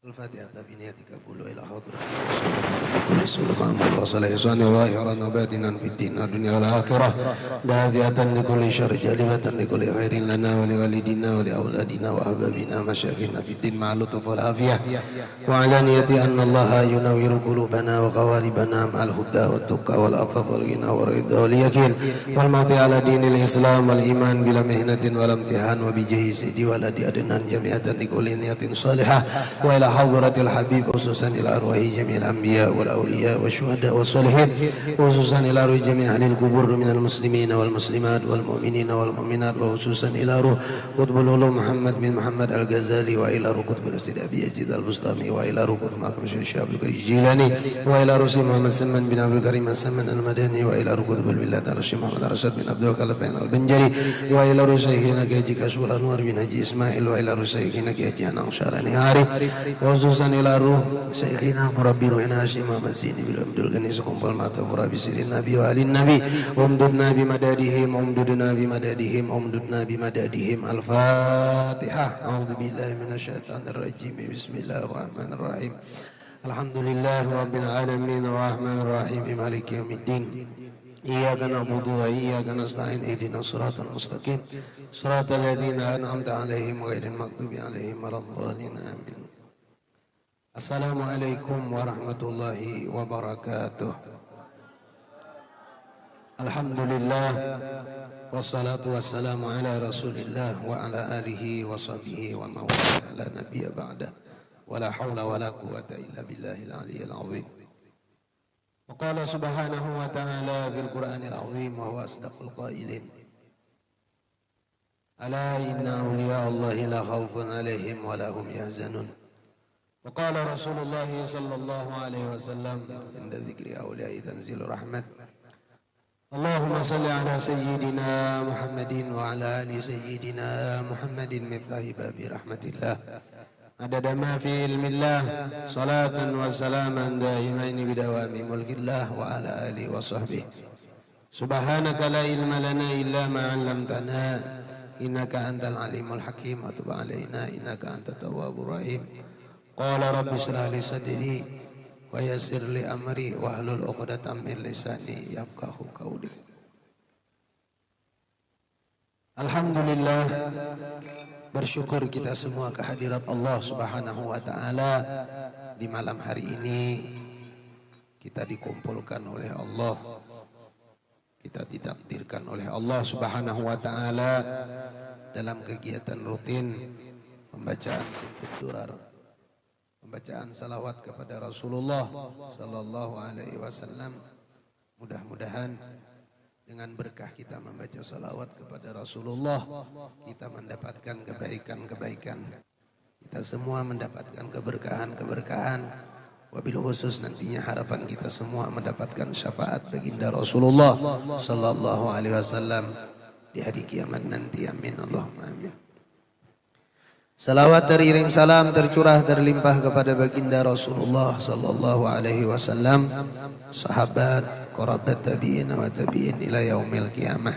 الفاتحة بنيتك قبول إلى حضرة كل سلم أمر وصل إحسان ظاهرا وباطنا في الدين والدنيا والآخرة دافعة لكل شر جالبة لكل خير لنا ولوالدينا ولأولادنا وأحبابنا مشايخنا في الدين مع اللطف والعافية وعلانية أن الله ينور قلوبنا وقوالبنا مع الهدى والتقى والعفاف والغنى والرضا واليقين والموت على دين الإسلام والإيمان بلا مهنة ولا امتحان وبجاه سيدي ولدي أدنان جميعا لكل نية صالحة وإلى حضرة الحبيب خصوصا إلى أرواح جميع الأنبياء والأولياء والشهداء والصالحين خصوصا إلى أرواح جميع أهل القبور من المسلمين والمسلمات والمؤمنين والمؤمنات وخصوصا إلى روح قطب العلوم محمد بن محمد الغزالي وإلى روح قطب الاستدعاء أبي يزيد البسطامي وإلى روح قطب ماكم الشيخ عبد الكريم الجيلاني وإلى روح محمد سمن بن عبد الكريم السمن المدني وإلى روح قطب الولاة الشيخ محمد رشاد بن عبد الوهاب بن البنجري وإلى روح شيخنا كيجي كشف الأنوار بن حجي إسماعيل وإلى روح شيخنا كيجي أنشارني عارف خصوصا إلى روح شيخنا مربي روحنا هاشم محمد زيني بالعبد الغني سكمبل ماتا برابي سير النبي وآل النبي وامددنا بمدادهم وامددنا بمدادهم وامددنا بمدادهم الفاتحة أعوذ بالله من الشيطان الرجيم بسم الله الرحمن الرحيم الحمد لله رب العالمين الرحمن الرحيم مالك يوم الدين إياك نعبد وإياك نستعين اهدنا الصراط المستقيم صراط الذين أنعمت عليهم غير المغضوب عليهم ولا الضالين آمين. Assalamualaikum warahmatullahi wabarakatuh. Alhamdulillah wassalatu wassalamu ala rasulillah wa ala alihi wa sahbihi wa mawala la nabiyya ba'da wa la hawla wa la quwata illa billahil aliyyil azim. Wa qala subhanahu wa ta'ala bil qur'anil azim wa huwa asdaqul qailin. Ala inna awliya Allahi la khawfun alaihim wa la hum yahzanun. وقال رسول الله صلى الله عليه وسلم عند ذكر أولياء تنزيل رحمة اللهم صل على سيدنا محمد وعلى آل سيدنا محمد مفتاح باب رحمة الله عدد ما في علم الله صلاة وسلاما دائمين بدوام ملك الله وعلى آله وصحبه سبحانك لا علم لنا إلا ما علمتنا إنك أنت العليم الحكيم وتب علينا إنك أنت التواب الرحيم Qala rabbi shrah li sadri wa yassir li amri wahlul 'uqdatam min lisani yafqahu qawli. Alhamdulillah, bersyukur kita semua kehadirat Allah Subhanahu wa taala di malam hari ini. Kita dikumpulkan oleh Allah, kita ditakdirkan oleh Allah Subhanahu wa taala dalam kegiatan rutin pembacaan Sittut Durar, pembacaan salawat kepada Rasulullah sallallahu alaihi wasallam. Mudah-mudahan dengan berkah kita membaca salawat kepada Rasulullah, kita mendapatkan kebaikan-kebaikan. Kita semua mendapatkan keberkahan-keberkahan. Wabil khusus nantinya harapan kita semua mendapatkan syafaat baginda Rasulullah sallallahu alaihi wasallam di hari kiamat nanti. Amin Allahumma amin. Salawat teriring salam tercurah terlimpah kepada baginda Rasulullah sallallahu alaihi wasallam, sahabat, qarabat tabi'in wa tabi'in ila yaumil qiyamah.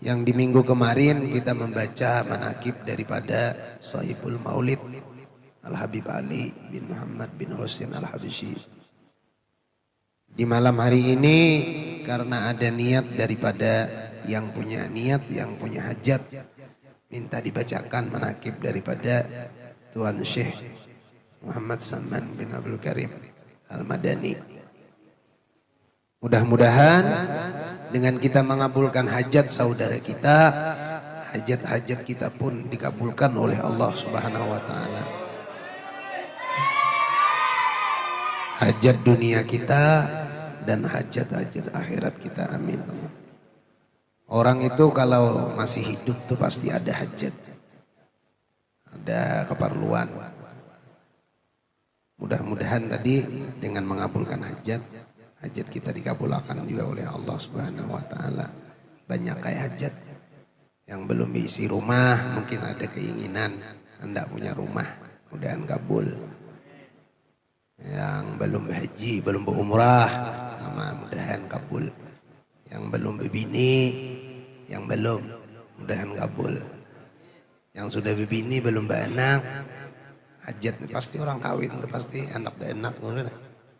Yang di minggu kemarin kita membaca manaqib daripada Sahibul Maulid Al-Habib Ali bin Muhammad bin Husain Al-Habsyi. Di malam hari ini karena ada niat daripada yang punya niat, yang punya hajat, minta dibacakan manaqib daripada Tuan Syekh Muhammad Saman bin Abdul Karim Al-Madani. Mudah-mudahan dengan kita mengabulkan hajat saudara kita, hajat-hajat kita pun dikabulkan oleh Allah Subhanahu wa taala. Hajat dunia kita dan hajat-hajat akhirat kita, amin. Orang itu kalau masih hidup tuh pasti ada hajat, ada keperluan. Mudah-mudahan tadi dengan mengabulkan hajat, hajat kita dikabulkan juga oleh Allah Subhanahu wa taala. Banyak kayak hajat yang belum diisi rumah, mungkin ada keinginan hendak punya rumah, mudahan kabul. Yang belum berhaji, belum berumrah, sama mudahan kabul. Yang belum berbini, yang belum, mudahan kabul. Yang sudah bebini belum beranak, hajat pasti orang kawin itu pasti anak beranak ngono.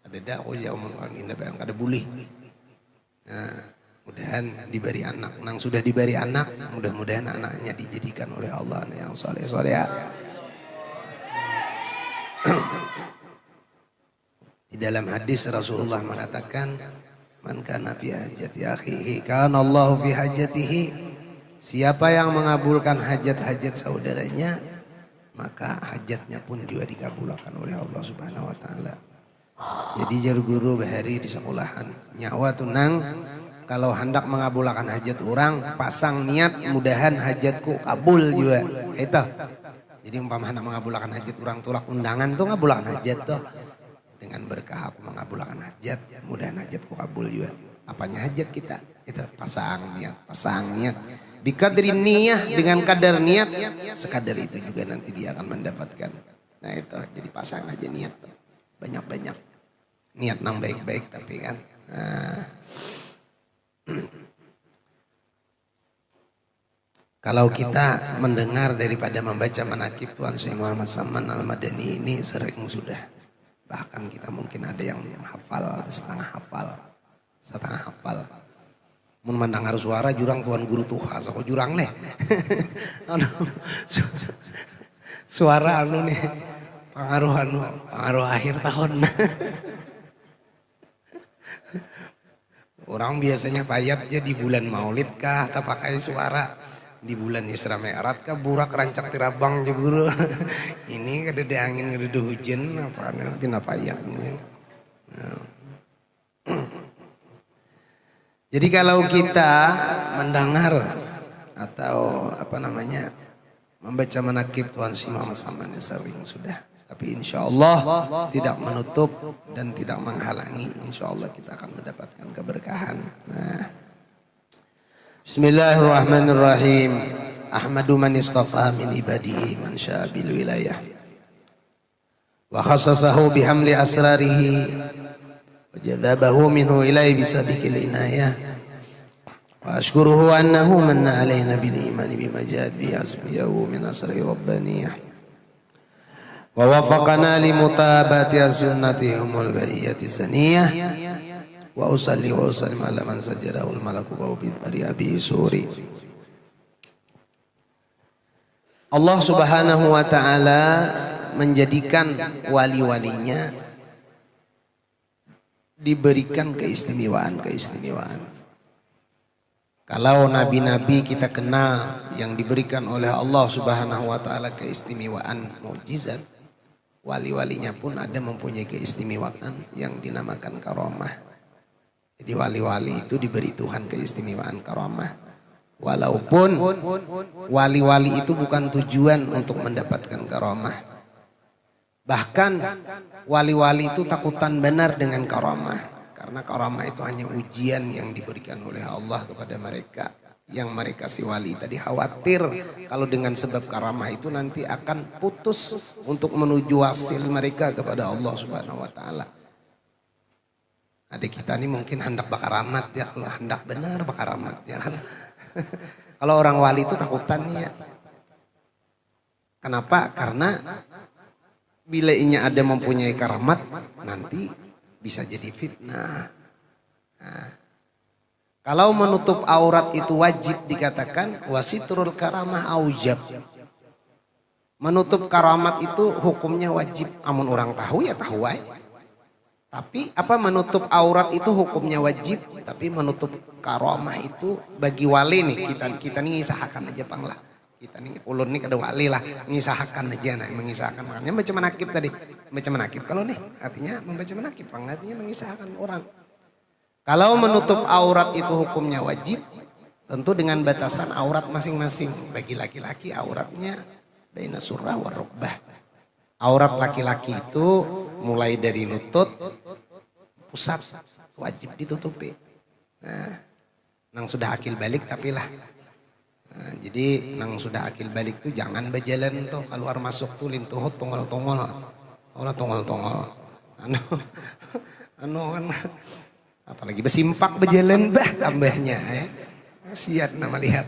Ada dak oh ya omong orang indah beranak ada bulih. Nah, mudahan diberi anak. Nang sudah diberi anak, mudah-mudahan anaknya dijadikan oleh Allah yang soleh-soleh. Di dalam hadis Rasulullah mengatakan, man kana fi hajati akhihi kana Allahu fi hajatihi. Siapa yang mengabulkan hajat-hajat saudaranya, maka hajatnya pun juga dikabulkan oleh Allah Subhanahu wa taala. Jadi jar guru bahari di sekolahan nyawa tunang kalau hendak mengabulkan hajat orang pasang niat mudahan hajatku kabul juga. Itu. Jadi umpama hendak mengabulkan hajat orang tulak undangan tuh ngabulkan hajat tuh. Dengan berkah aku mengabulkan hajat, mudahan hajatku kabul juga. Apanya hajat kita? Itu pasang niat. Bikadri niyah, dengan kadar niat, sekadar itu juga nanti dia akan mendapatkan. Nah itu, jadi pasang aja niat tuh. Banyak-banyak. Niat nang baik-baik tapi kan. Nah. Kalau kita mendengar daripada membaca manaqib Tuan Syekh Muhammad Saman Al-Madani ini sering sudah. Bahkan kita mungkin ada yang hafal, setengah hafal. Mun mendengar suara jurang Tuan Guru Tuha, so jurang leh. Suara anu nih, pengaruh akhir tahun. Orang biasanya payap aja di bulan Maulid kah, atau pakai suara di bulan Isra Mi'raj kah, burak rancak tirabang juga guru. Ini kada angin, kada hujan, apa payapnya. Jadi kalau kita mendengar atau membaca manaqib Tuan Syekh Muhammad Saman sering sudah, tapi insya Allah tidak menutup dan tidak menghalangi, insya Allah kita akan mendapatkan keberkahan. Nah. Bismillahirrahmanirrahim. Ahmadu man istafa min ibadihi man syaa bil wilayah wa khassasahu bihamli asrarihi وجذبه منه إليه بسبك العناية وأشكره أنه من علينا بالإيمان بما جاءت به أسميه من أسر ربانية ووفقنا لمتابعة سنتهم البهية السنية وأصلي وأسلم على من سجده الملك بأبي سوري. Allah Subhanahu wa taala menjadikan wali-walinya diberikan keistimewaan. Kalau nabi-nabi kita kenal yang diberikan oleh Allah Subhanahu wa taala keistimewaan mukjizat, wali-walinya pun ada mempunyai keistimewaan yang dinamakan karamah. Jadi wali-wali itu diberi Tuhan keistimewaan karamah. Walaupun wali-wali itu bukan tujuan untuk mendapatkan karamah. Bahkan wali-wali itu takutan benar dengan karamah. Karena karamah itu hanya ujian yang diberikan oleh Allah kepada mereka. Yang mereka si wali tadi khawatir kalau dengan sebab karamah itu nanti akan putus untuk menuju hasil mereka kepada Allah Subhanahu wa taala. Adik kita ini mungkin hendak bakaramat ya, kalau hendak benar bakaramat ya. Kalau orang wali itu takutannya. Kenapa? Karena bila inya ada mempunyai karamat, nanti bisa jadi fitnah. Nah, kalau menutup aurat itu wajib dikatakan wasitrul karamah aujab. Menutup karamat itu hukumnya wajib. Amun orang tahu ya tahu wae. Tapi menutup aurat itu hukumnya wajib. Tapi menutup karamah itu bagi wali nih. Kita nih ngisahakan aja panglah. Kita nih ulun nih kada wali lah, mengisahkan aja mengisahkan. Makanya baca manaqib tadi, baca manaqib kalau nih artinya membaca manaqib, artinya mengisahkan orang. Kalau menutup aurat itu hukumnya wajib, tentu dengan batasan aurat masing-masing. Bagi laki-laki auratnya baina surrah wa rukbah. Aurat laki-laki itu mulai dari lutut pusat wajib ditutupi. Nah, nang sudah akil balik tapi lah. Nah, jadi nang sudah akil balik tuh jangan berjalan tuh keluar masuk tuh lintuh tongol-tongol. Olah tongol-tongol. Anu kan apalagi besimpak berjalan tambahnya ya. Kasihan nama lihat.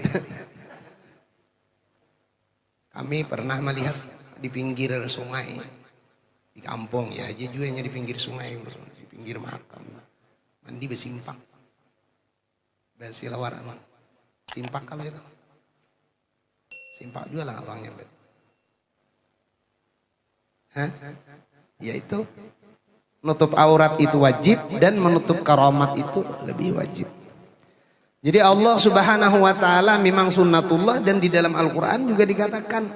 Kami pernah melihat di pinggir sungai di kampung ya, aja juga di pinggir sungai, di pinggir makam, mandi besimpak, besilawar aman, simpak kalau itu, simpak juga lah orangnya bet. Hah? Yaitu menutup aurat itu wajib dan menutup karamat itu lebih wajib. Jadi Allah Subhanahu wa taala memang sunnatullah, dan di dalam Al-Qur'an juga dikatakan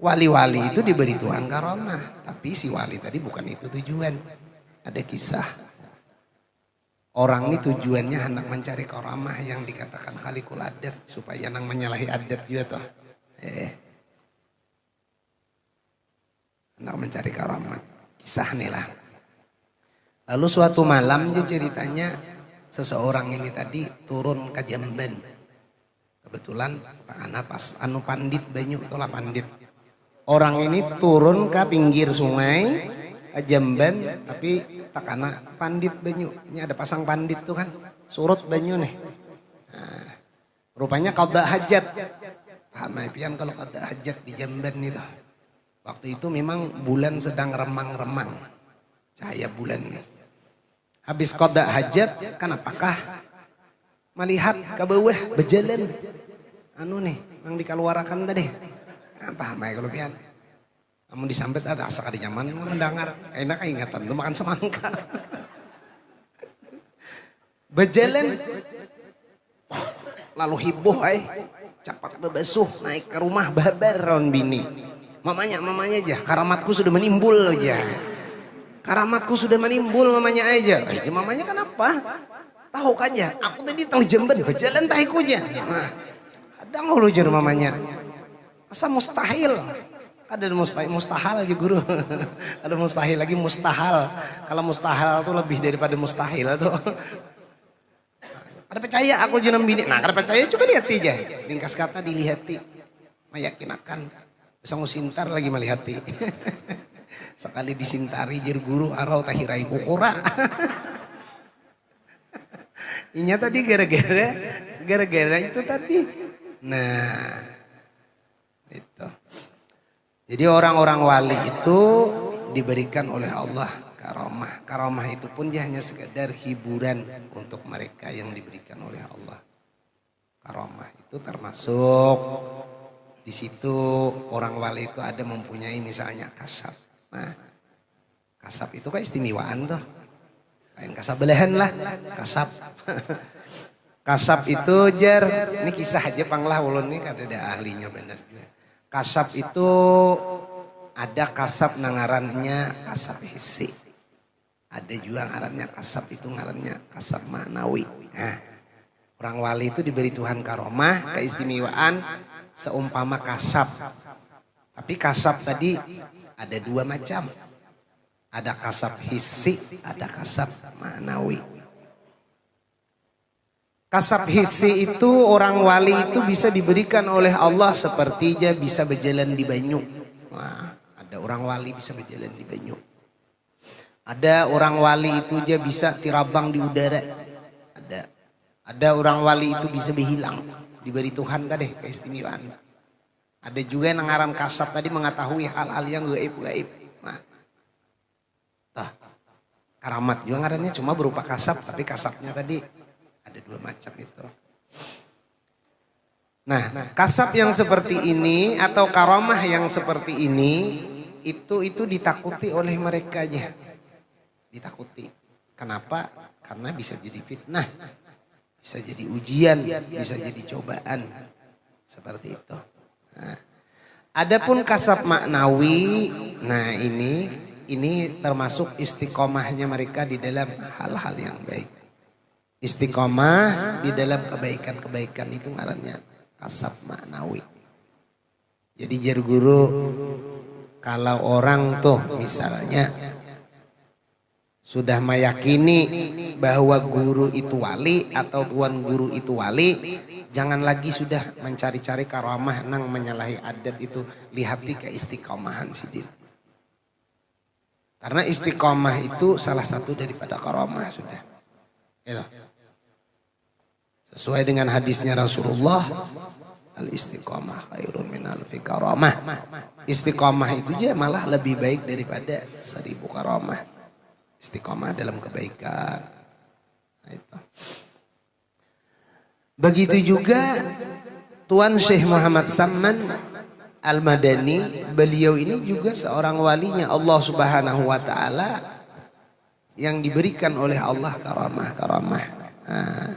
wali-wali itu diberi Tuhan karamah, tapi si wali tadi bukan itu tujuan. Ada kisah orang ini tujuannya hendak mencari karamah yang dikatakan khalikul adat, supaya nang menyalahi adat juga toh. Hendak mencari karamah. Kisah nih lah. Lalu suatu malam dia ceritanya seseorang ini tadi turun ke Jamban. Kebetulan anak pas anu pandit banyu itulah pandit. Orang ini turun ke pinggir sungai ke Jamban, tapi tak kena pandit banyu. Ini ada pasang pandit tuh kan, surut banyu nih. Nah, rupanya qada hajat. Paham pian kalau qada hajat di Jamban itu. Waktu itu memang bulan sedang remang-remang, cahaya bulan nih. Habis qada hajat kan apakah melihat ke bawah berjalan anu nih yang dikeluarkan tadi. Apa mai kalau pian? Kamu disambet ada asa di zaman mendengar enak ingatan tuh makan semangka. Berjalan lalu heboh cepat bebesuh naik ke rumah babar ron bini. Mamanya aja, karamatku sudah menimbul aja. Karamatku sudah menimbul mamanya aja. Mamanya kenapa? Tahu kan ya, aku tadi tang Jember berjalan tahikunya. Nah, kadang lu jar mamanya. Asa mustahil. Ada mustahil aja guru. Ada mustahil lagi mustahil. Kalau mustahil tuh lebih daripada mustahil tuh. Ada percaya aku jenam bini. Nah, kada percaya coba lihat aja. Ringkas kata dilihati. Meyakinakan. Bisa ngusintar lagi malihati. Sekali disintari jir guru arau tahirai kukura. Inya tadi gara-gara itu tadi. Nah, itu. Jadi orang-orang wali itu diberikan oleh Allah karamah. Karamah itu pun dia hanya sekedar hiburan untuk mereka yang diberikan oleh Allah. Karamah itu termasuk di situ orang wali itu ada mempunyai misalnya kasab. Nah, kasab itu kan istimewaan tuh. Kain kasab belahan lah, kasab. Kasab itu jar, ini kisah aja panglah ulun ini kan ada ahlinya benar juga. Kasab itu ada kasab nangarannya kasab hissi. Ada juga ngarannya kasab itu ngarannya kasab maknawi. Nah, orang wali itu diberi Tuhan karomah, keistimewaan seumpama kasab. Tapi kasab tadi ada dua macam. Ada kasab hissi, ada kasab maknawi. Kasab hissi itu orang wali itu bisa diberikan oleh Allah seperti dia bisa berjalan di banyu. Wah, ada orang wali bisa berjalan di banyu. Ada orang wali itu dia bisa tirabang di udara. Ada orang wali itu bisa berhilang. Diberi Tuhan tadi keistimewaan. Ada juga yang ngaran kasab tadi mengetahui hal-hal yang gaib. Nah, karamat juga ngarannya cuma berupa kasab, tapi kasabnya tadi ada dua macam itu. Nah, kasab yang seperti ini atau karamah yang seperti ini itu ditakuti oleh mereka aja. Ditakuti. Kenapa? Karena bisa jadi fitnah, bisa jadi ujian, bisa jadi cobaan. Seperti itu. Nah, adapun kasab maknawi, nah ini termasuk istiqomahnya mereka di dalam hal-hal yang baik. Istiqomah di dalam kebaikan-kebaikan itu ngarannya kasab maknawi. Jadi jar guru, kalau orang tuh misalnya sudah meyakini bahwa guru itu wali atau tuan guru itu wali, jangan lagi sudah mencari-cari karamah nang menyalahi adat itu, lihati ke istiqomahan sidin. Karena istiqomah itu salah satu daripada karamah sudah. Sesuai dengan hadisnya Rasulullah, Al istiqomah khairun min alfi karamah. Istiqomah itu aja malah lebih baik daripada 1000 karamah. Istiqomah dalam kebaikan. Nah, itu. Begitu juga Tuan Syekh Muhammad Samman Al-Madani, beliau ini juga seorang walinya Allah Subhanahu wa taala yang diberikan oleh Allah karamah-karamah. Nah,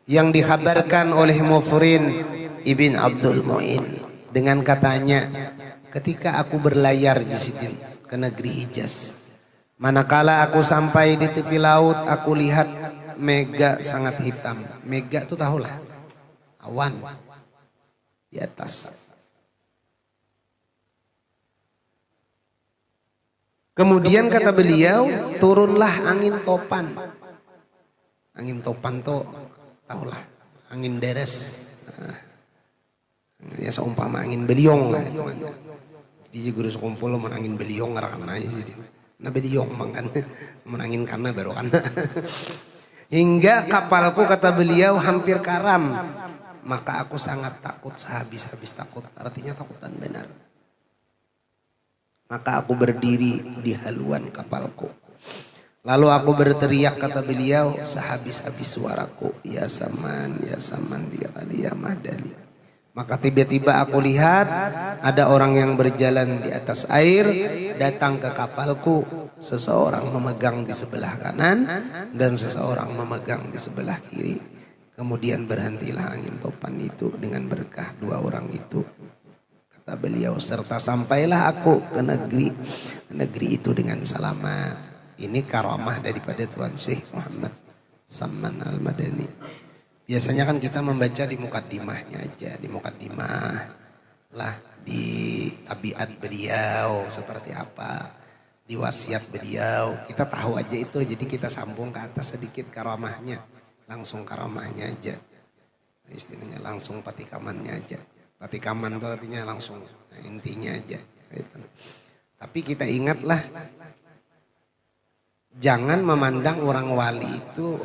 yang dikhabarkan oleh Mufrin Ibn Abdul Mu'in dengan katanya, ketika aku berlayar di sini ke negeri Hijaz, manakala aku sampai di tepi laut, aku lihat mega sangat hitam. Mega itu tahulah, awan di atas. Kemudian kata beliau, turunlah angin topan. Angin topan tuh tahulah, angin deres. Nah, ya seumpama angin beliong lah. Jadi guru sekumpul mau angin beliong ngarakan aja sih dia. Nah beliong bang kan, menangin karena baru kan. Hingga kapalku kata beliau hampir karam. Maka aku sangat takut, sehabis-habis takut. Artinya takutan benar. Maka aku berdiri di haluan kapalku. Lalu aku berteriak kata beliau sehabis-habis suaraku, ya Saman 3 kali ya Mahdali. Maka tiba-tiba aku lihat ada orang yang berjalan di atas air datang ke kapalku. Seseorang memegang di sebelah kanan dan seseorang memegang di sebelah kiri. Kemudian berhentilah angin topan itu dengan berkah 2 orang itu. Kata beliau, serta sampailah aku ke negeri itu dengan selamat. Ini karamah daripada Tuan Syekh Muhammad Samman Al-Madani. Biasanya kan kita membaca di mukaddimahnya aja, di mukaddimah lah, di tabiat beliau seperti apa, di wasiat beliau, kita tahu aja itu. Jadi kita sambung ke atas sedikit karamahnya, langsung karamahnya aja, istilahnya langsung patikamannya aja. Patikaman itu artinya langsung, nah, intinya aja gitu. Tapi kita ingatlah, jangan memandang orang wali itu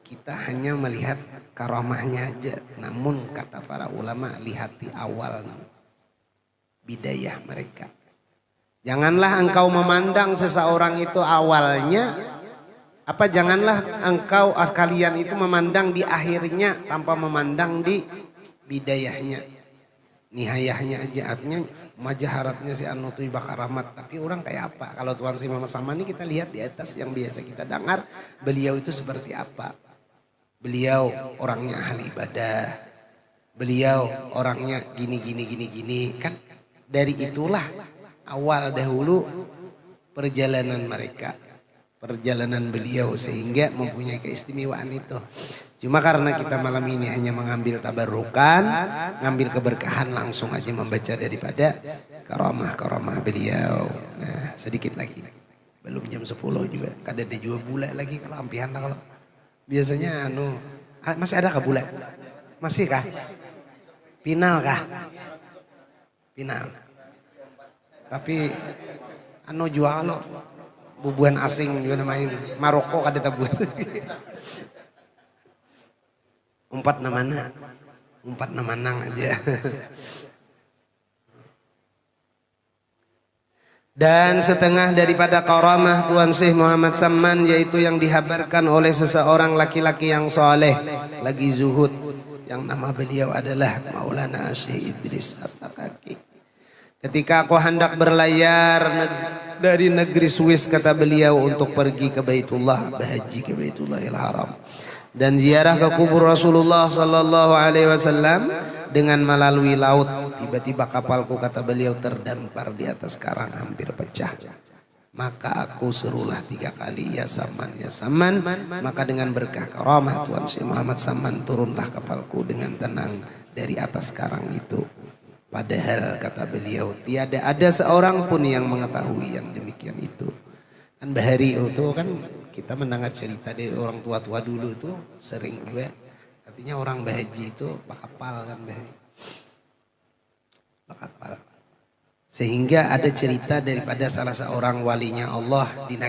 kita hanya melihat karamahnya aja. Namun kata para ulama, lihati awal bidayah mereka. Janganlah engkau memandang seseorang itu awalnya, janganlah engkau kalian itu memandang di akhirnya tanpa memandang di bidayahnya, nihayahnya aja. Artinya majaharatnya si anu tuh bakar rahmat, tapi orang kayak apa? Kalau Tuan Syekh Muhammad Samman ini kita lihat di atas yang biasa kita dengar, beliau itu seperti apa? Beliau orangnya ahli ibadah, beliau orangnya gini kan. Dari itulah awal dahulu perjalanan mereka, perjalanan beliau, sehingga mempunyai keistimewaan itu. Cuma karena kita malam ini hanya mengambil tabarukan, ngambil keberkahan, langsung aja membaca daripada karamah-karamah beliau. Nah, sedikit lagi. Belum jam 10 juga. Kada ada juga bulat lagi kalau ampihan lah kalau. Biasanya masih ada kah bulat? Masih kah? Final kah? Final. Tapi jual lo. Bubuhan asing juga main. Maroko kada tabuan. Umpat namanang aja. Dan setengah daripada karamah Tuan Syekh Muhammad Samman, yaitu yang dihabarkan oleh seseorang laki-laki yang soleh, lagi zuhud, yang nama beliau adalah Maulana Syekh Idris At-Takaki. Ketika aku hendak berlayar dari negeri Swiss, kata beliau, untuk pergi ke Baitullah, berhaji ke Baitullahil Haram dan ziarah ke kubur Rasulullah sallallahu alaihi wasallam dengan melalui laut, tiba-tiba kapalku, kata beliau, terdampar di atas karang hampir pecah. Maka aku serulah 3 kali, ya Saman. Maka dengan berkah karamah Tuan Syekh Muhammad Samman, turunlah kapalku dengan tenang dari atas karang itu. Padahal kata beliau, tiada ada seorang pun yang mengetahui yang demikian itu. Kan bahari itu kan kita mendengar cerita dari orang tua-tua dulu itu sering juga. Artinya orang bahaji itu bakapal kan bahari. Bakapal. Sehingga ada cerita daripada salah seorang walinya Allah di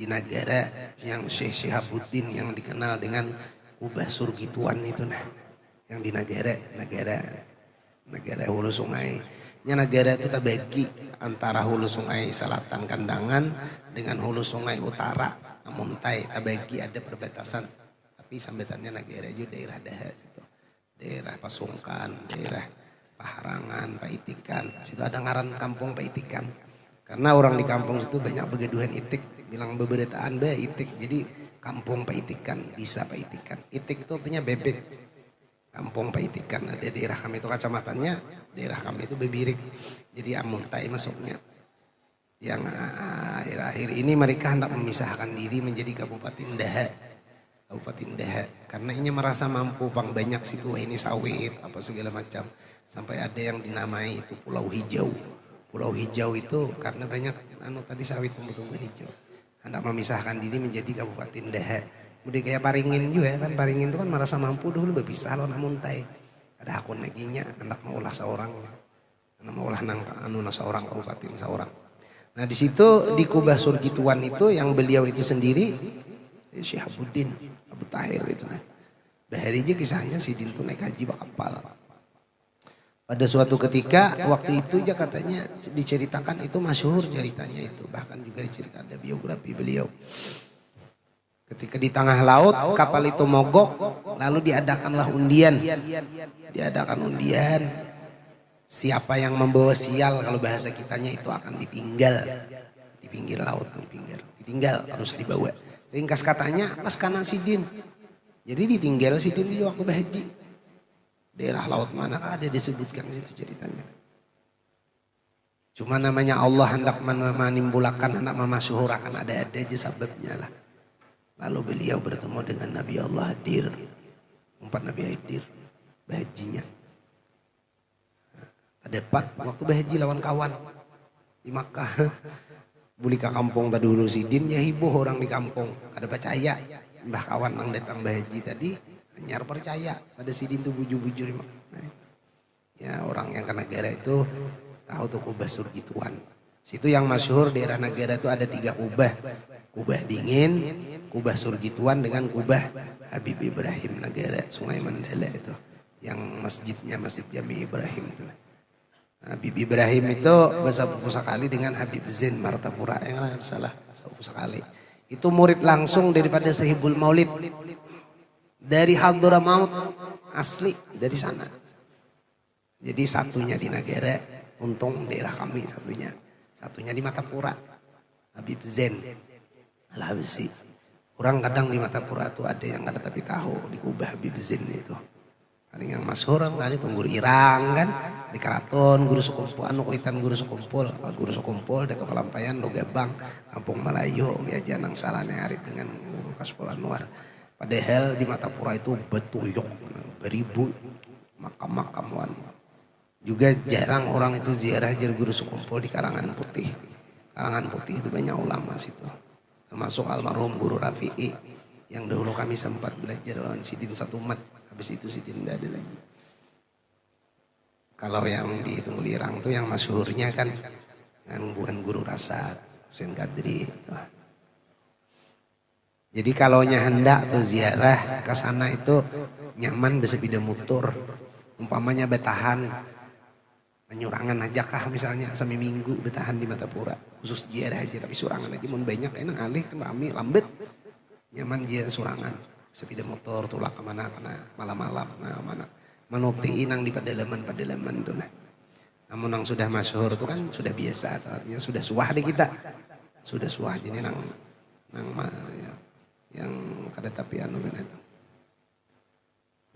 negara yang Syekh Syihabuddin yang dikenal dengan kubah Surgituan itu nah. Yang di negara hulu sungai. Negara itu terbagi antara hulu sungai selatan Kandangan dengan hulu sungai utara Muntai. Terbagi ada perbatasan. Tapi sambetannya negara juga daerah Daha situ. Daerah Pasungkan, daerah Paharangan, Paitikan. Situ ada ngaran kampung Paitikan. Karena orang di kampung situ banyak begaduhan itik, bilang beberataan itik. Jadi kampung Paitikan, desa Paitikan. Itik itu artinya bebek. Kampung Paitikan, ada daerah kami itu kecamatannya, daerah kami itu Bebirik. Jadi Amuntai masuknya. Yang akhir-akhir ini mereka hendak memisahkan diri menjadi Kabupaten Daha. Kabupaten Daha. Karena ini merasa mampu, bang banyak situ ini sawit apa segala macam. Sampai ada yang dinamai itu Pulau Hijau. Pulau Hijau itu karena banyak tadi sawit tumbuh-tumbuhan hijau. Hendak memisahkan diri menjadi Kabupaten Daha. Udah kayak Paringin juga kan, Paringin itu kan merasa mampu dulu berpisah loh Muntai. Ada akun naginya, hendak maulah seorang. Hendak maulah seorang kabupaten seorang. Nah di situ di kubah Surgituan itu yang beliau itu sendiri Syihabuddin Abu Tahir itu nah. Bahari aja kisahnya si Din tuh naik haji bak kapal. Pada suatu ketika waktu itu aja katanya diceritakan itu masyhur ceritanya itu. Bahkan juga diceritakan ada biografi beliau. Ketika di tengah laut kapal itu mogok lalu diadakanlah undian. Diadakan undian. Siapa yang membawa sial kalau bahasa kitanya itu akan ditinggal. Di pinggir laut ditinggal harus dibawa. Ringkas katanya pas kanan Sidin. Jadi ditinggal Sidin di waktu berhaji. Daerah laut mana ada disebutkan situ ceritanya. Cuma namanya Allah hendak menimbulkan, hendak memasyhurkan ada aja sebabnya lah. Lalu beliau bertemu dengan Nabi Allah Hadir. Empat Nabi Hadir bahajinya. Ada waktu bahaji lawan kawan di Makkah. Buli ke kampung tadi dulu Sidin ya hibuh orang di kampung. Kada percaya. Mbah kawan yang datang bahaji tadi nyar percaya pada Sidin tuh bujur-bujur. Nah, ya orang yang ke negara itu tahu tuh kubah Surgituan. Situ yang masyhur daerah negara itu ada 3 kubah. Kubah Dingin, kubah Surgituan dengan kubah Habib Ibrahim Negara Sungai Mandala itu. Yang masjidnya Masjid Jami Ibrahim itu. Habib Ibrahim itu bersepupu sekali dengan Habib Zain Martapura yang salah sepupu sekali. Itu murid langsung daripada Sahibul Maulid. Dari Hadramaut asli dari sana. Jadi satunya di negara, untung daerah kami satunya. Satunya di Matapura. Habib Zain Al-Habsyi. Orang kadang di Matapura tuh ada yang kada tapi tahu di kubah Habib Zain itu. Ada yang masyhur kali tunggu Irang kan di Keraton guru sekumpul anu kuitan guru sekumpul Dato Kalampayan Logabang Kampung Melayu ya janang salane arif dengan Kaspol Anwar. Padahal di Matapura itu betuyuk beribu makam-makam wali. Juga jarang orang itu ziarah guru sekumpul di Karangan Putih. Karangan Putih itu banyak ulama situ. Termasuk almarhum Guru Rafi'i yang dahulu kami sempat belajar lawan Sidin satu mat. Habis itu Sidin tidak ada lagi. Kalau yang di Tungulirang itu yang masyhurnya kan yang bukan Guru Rasad, Husain Kadri itu. Jadi kalau hendak tuh ziarah ke sana itu nyaman bisa beda motor. Umpamanya bertahan penyurangan aja kah misalnya seminggu bertahan di Matapura. Khusus ziarah aja tapi surangan aja mun banyak enak alih kan rame lambat. Nyaman ziarah surangan. Bisa beda motor tulak kemana karena malam-malam mana menuti inang di pedalaman tuh nah. Namun yang sudah masyhur itu kan sudah biasa artinya sudah suah di kita. Sudah suah jadi nang ya. Yang kada tapi anu kan itu.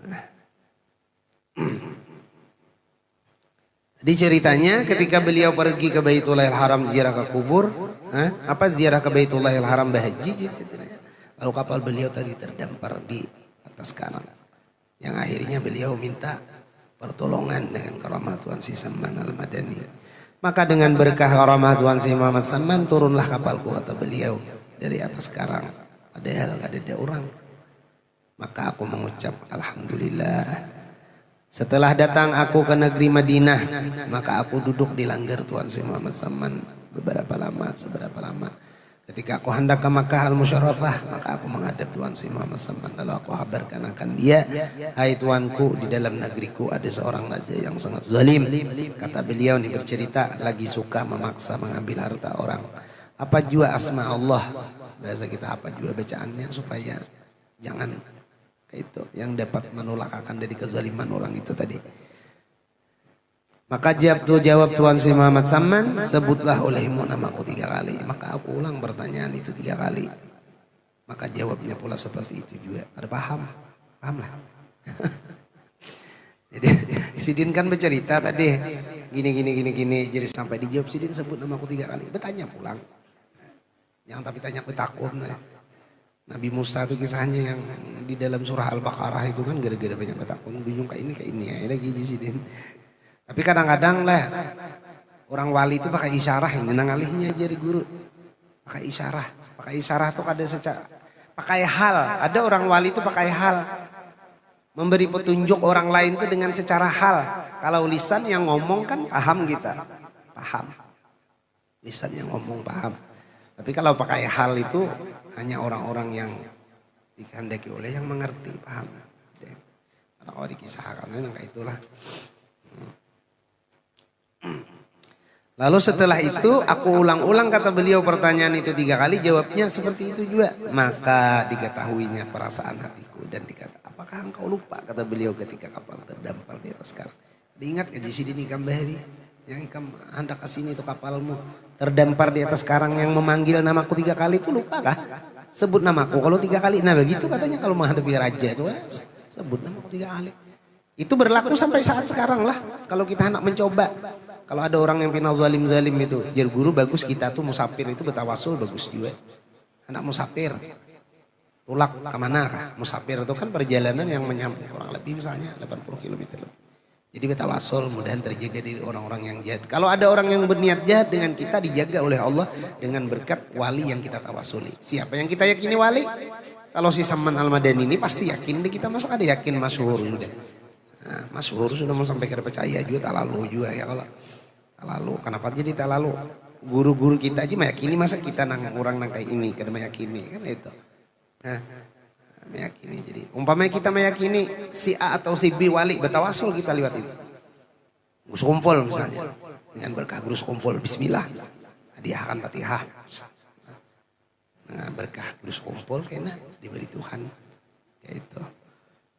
Nah. Tadi ceritanya ketika beliau pergi ke Baitullahil Haram ziarah ke kubur, apa ziarah ke Baitullahil Haram berhaji ceritanya. Lalu kapal beliau tadi terdampar di atas kanan. Yang akhirnya beliau minta pertolongan dengan karamah Tuan Si Saman Al-Madani. Maka dengan berkah karamah Tuan Si Muhammad Saman turunlah kapalku kata beliau dari atas karang. Padahal gak ada orang. Maka aku mengucap Alhamdulillah. Setelah datang aku ke negeri Madinah, maka aku duduk di langgar Tuan Si Muhammad Saman seberapa lama. Ketika aku hendak ke Makkah al-Musyarrafah, maka aku menghadap Tuan Si Muhammad Samman lalu aku kabarkan akan dia, hai tuanku, di dalam negeriku ada seorang raja yang sangat zalim. Kata beliau ini bercerita lagi suka memaksa mengambil harta orang. Apa jua asma Allah, bahasa kita apa jua bacaannya supaya jangan itu yang dapat menolakkan dari kezaliman orang itu tadi. Maka jawab Tuan Si Muhammad Samman, sebutlah olehmu namaku 3 kali. Maka aku ulang pertanyaan itu 3 kali. Maka jawabnya pula seperti itu juga. Ada paham? Paham lah. Jadi Sidin kan bercerita tadi gini. Jadi sampai dijawab Sidin sebut namaku 3 kali. Bertanya pulang. Yang tapi tanya takut. Nabi Musa itu kisahnya yang di dalam surah Al-Baqarah itu kan gara-gara banyak takut. Bingung kayak ini ya. Lagi di Sidin. Tapi kadang-kadang lah orang wali itu pakai isyarah, ini nangalihnya jadi guru. Pakai isyarah tuh ada pakai hal. Ada orang wali itu pakai hal. Memberi petunjuk orang lain itu dengan secara hal. Kalau lisan yang ngomong kan paham kita. Paham. Lisan yang ngomong paham. Tapi kalau pakai hal itu hanya orang-orang yang dikehendaki oleh yang mengerti, paham. Karena kalau dikisahkan kayak itulah. Lalu setelah itu aku ulang-ulang kata beliau pertanyaan itu 3 kali, jawabnya seperti itu juga. Maka diketahuinya perasaan hatiku dan dikata, apakah engkau lupa kata beliau ketika kapal terdampar di atas karang. Diingat ke Sidin Ikam Bahri yang Ikam hendak ke sini itu kapalmu terdampar di atas karang yang memanggil namaku 3 kali itu lupa kah? Sebut namaku kalau 3 kali. Nah begitu katanya kalau menghadapi raja itu kan sebut namaku 3 kali. Itu berlaku sampai saat sekarang lah kalau kita hendak mencoba. Kalau ada orang yang final zalim itu, jadi guru bagus kita tuh musafir itu bertawasul bagus juga. Anak musafir, tulak kemana kah? Musafir itu kan perjalanan yang menyambung kurang lebih misalnya 80 km. Jadi bertawasul mudahan terjaga dari orang-orang yang jahat. Kalau ada orang yang berniat jahat dengan kita dijaga oleh Allah dengan berkat wali yang kita tawasuli. Siapa yang kita yakini wali? Kalau si Samman Al-Madani ini pasti yakin deh kita, masa ada yakin masyhur sudah. Nah, masyhur sudah mau sampai ke percaya juga tak lalu juga ya kalau tak lalu. Kenapa jadi tak lalu? Guru-guru kita aja meyakini, masa kita orang kayak ini kada meyakini kan itu. Nah, meyakini jadi umpamanya kita meyakini si A atau si B wali bertawasul kita lewat itu. Guru kumpul misalnya dengan berkah guru kumpul bismillah hadiahkan Fatihah. Nah, berkah guru kumpul kena diberi Tuhan kayak itu.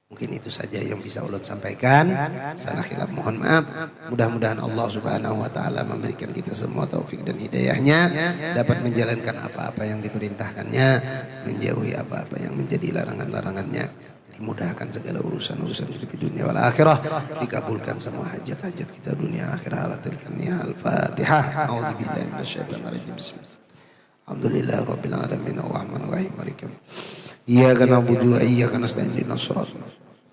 Mungkin itu saja yang bisa ulun sampaikan. Salah khilaf mohon maaf. Mudah-mudahan Allah Subhanahu wa taala memberikan kita semua taufik dan hidayahnya dapat menjalankan apa-apa yang diperintahkannya, menjauhi apa-apa yang menjadi larangan-larangannya, dimudahkan segala urusan-urusan hidup di dunia wal akhirah, dikabulkan semua hajat-hajat kita dunia akhirah. Al-Fatihah. A'udzubillahi minasyaitonir rajim. Bismillah. Alhamdulillah rabbil alamin arrahmanir rahim maliki iyyaka na'budu wa iyyaka nasta'in ihdinas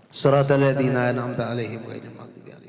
siratal ladzina an'amta 'alaihim ghairil maghdubi 'alaihim